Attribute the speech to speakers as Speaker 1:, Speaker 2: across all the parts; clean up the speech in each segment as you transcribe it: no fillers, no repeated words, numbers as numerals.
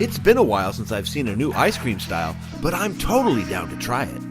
Speaker 1: It's been a while since I've seen a new ice cream style, but I'm totally down to try it.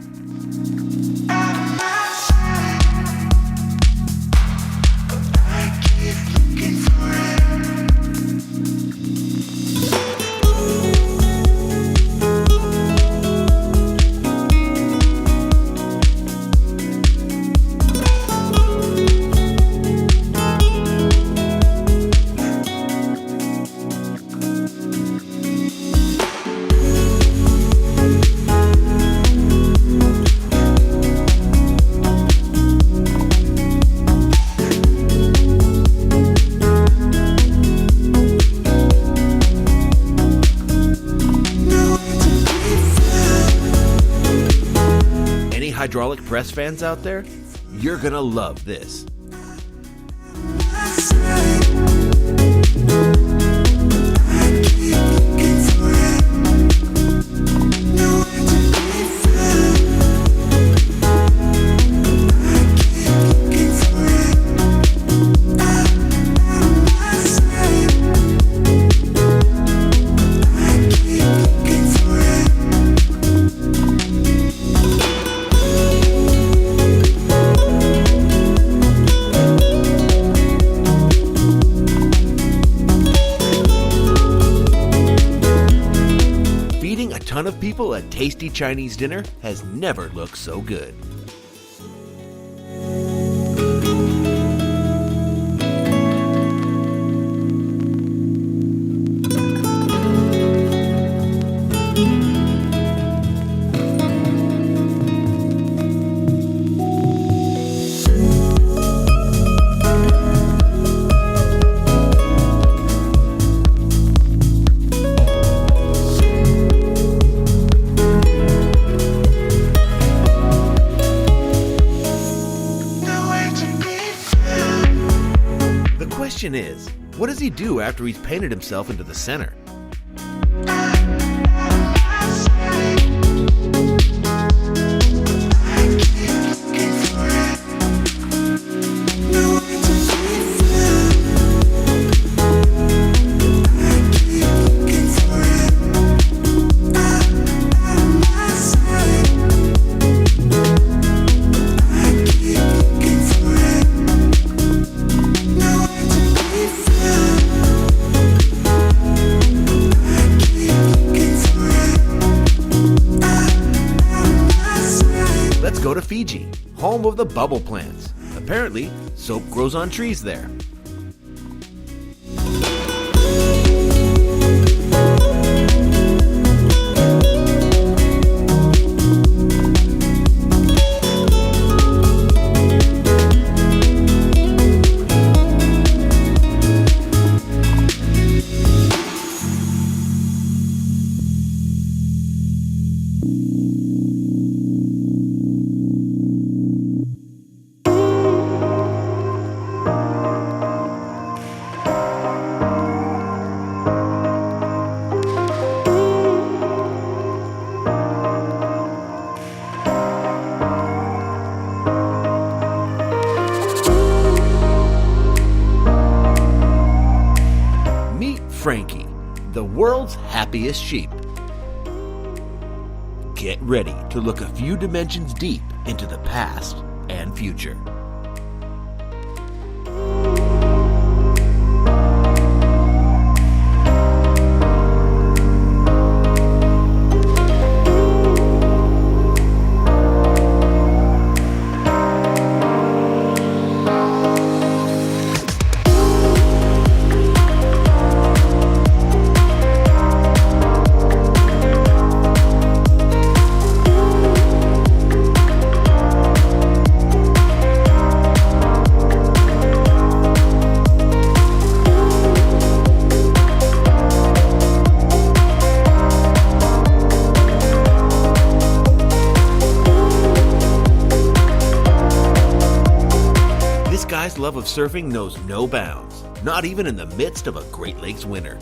Speaker 1: Hydraulic press fans out there, you're gonna love this. A ton of people a tasty Chinese dinner has never looked so good. The question is, what does he do after he's painted himself into the center? Go to Fiji, home of the bubble plants. Apparently, soap grows on trees there. Frankie, the world's happiest sheep. Get ready to look a few dimensions deep into the past and future. This guy's love of surfing knows no bounds, not even in the midst of a Great Lakes winter.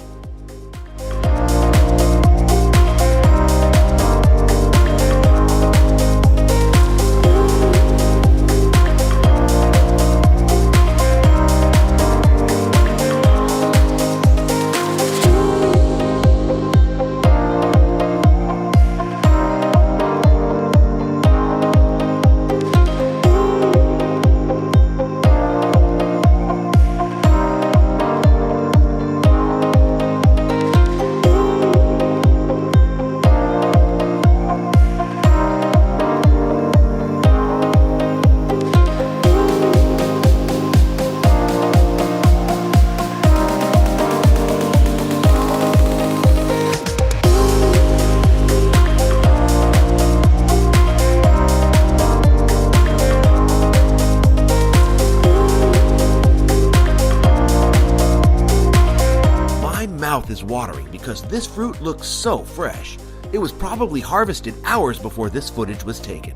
Speaker 1: is watering because this fruit looks so fresh. It was probably harvested hours before this footage was taken.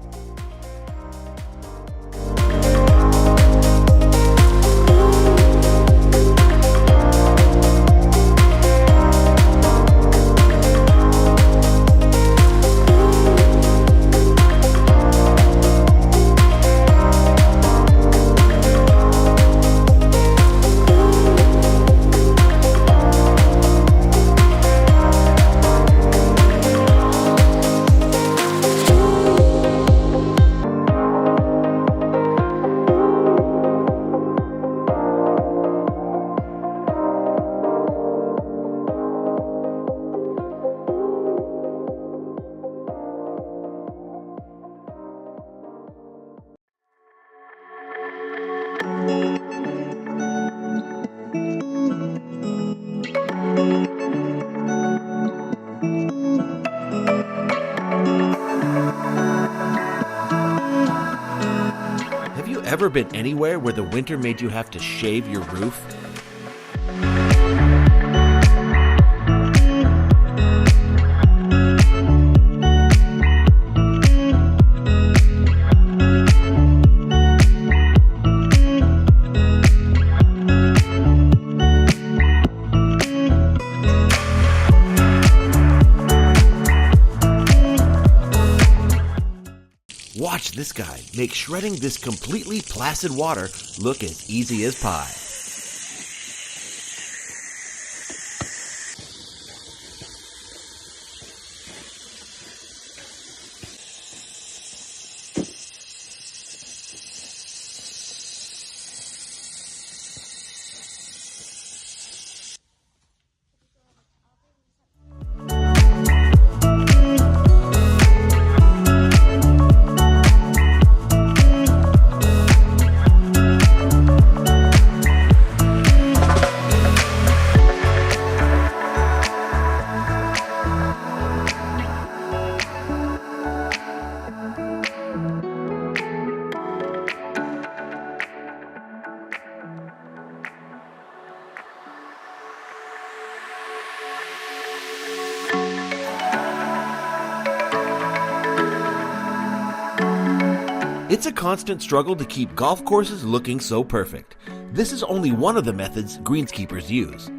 Speaker 1: Have you ever been anywhere where the winter made you have to shave your roof? Watch this guy make shredding this completely placid water look as easy as pie. It's a constant struggle to keep golf courses looking so perfect. This is only one of the methods greenskeepers use.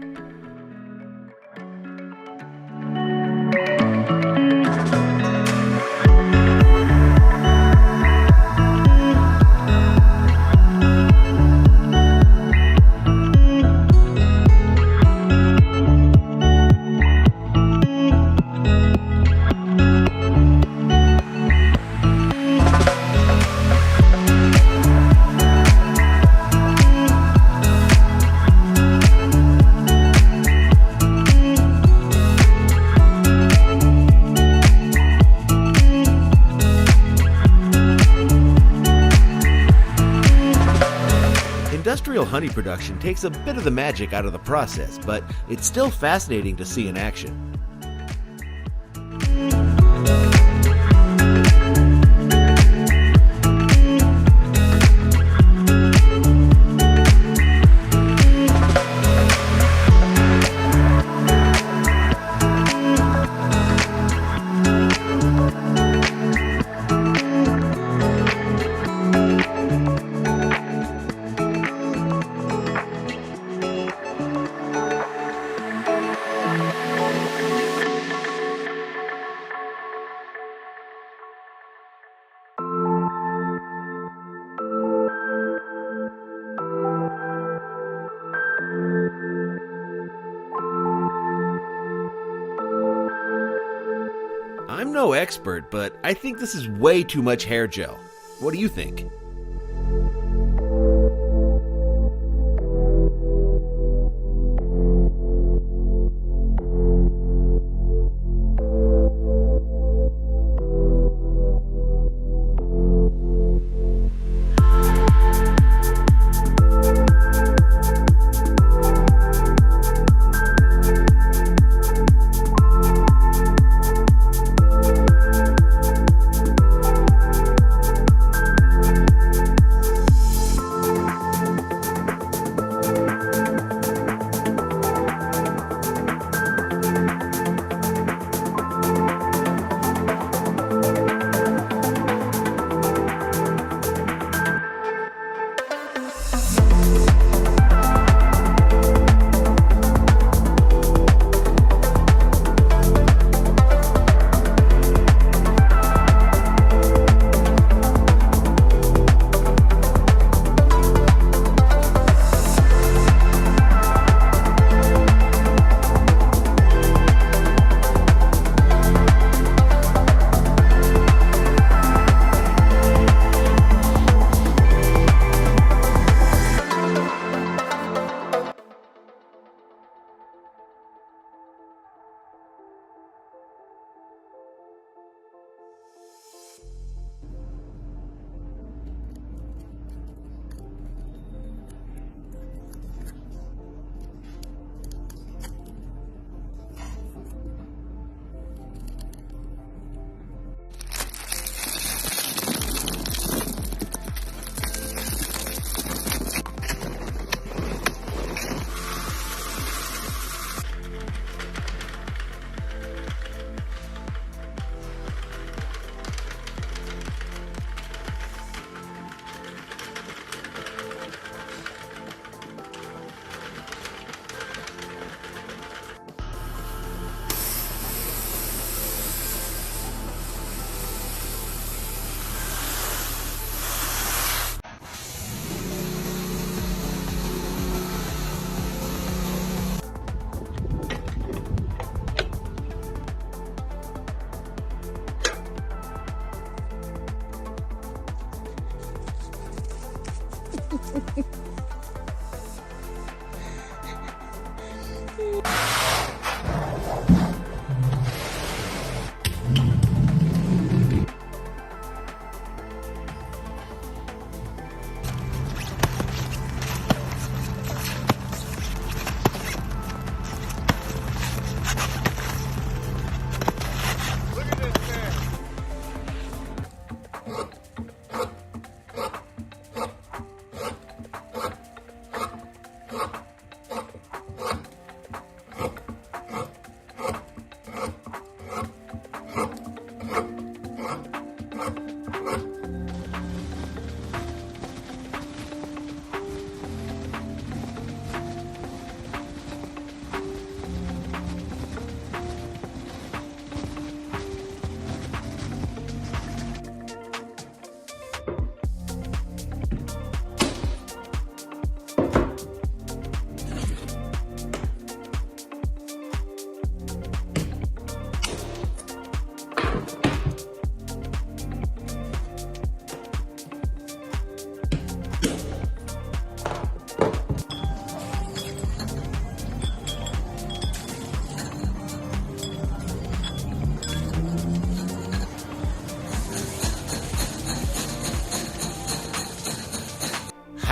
Speaker 1: Industrial honey production takes a bit of the magic out of the process, but it's still fascinating to see in action. I'm no expert, but I think this is way too much hair gel. What do you think?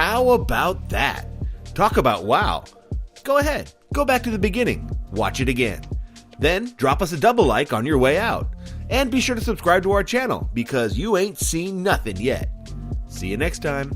Speaker 1: How about that? Talk about wow. Go ahead, go back to the beginning, watch it again. Then drop us a double like on your way out. And be sure to subscribe to our channel because you ain't seen nothing yet. See you next time.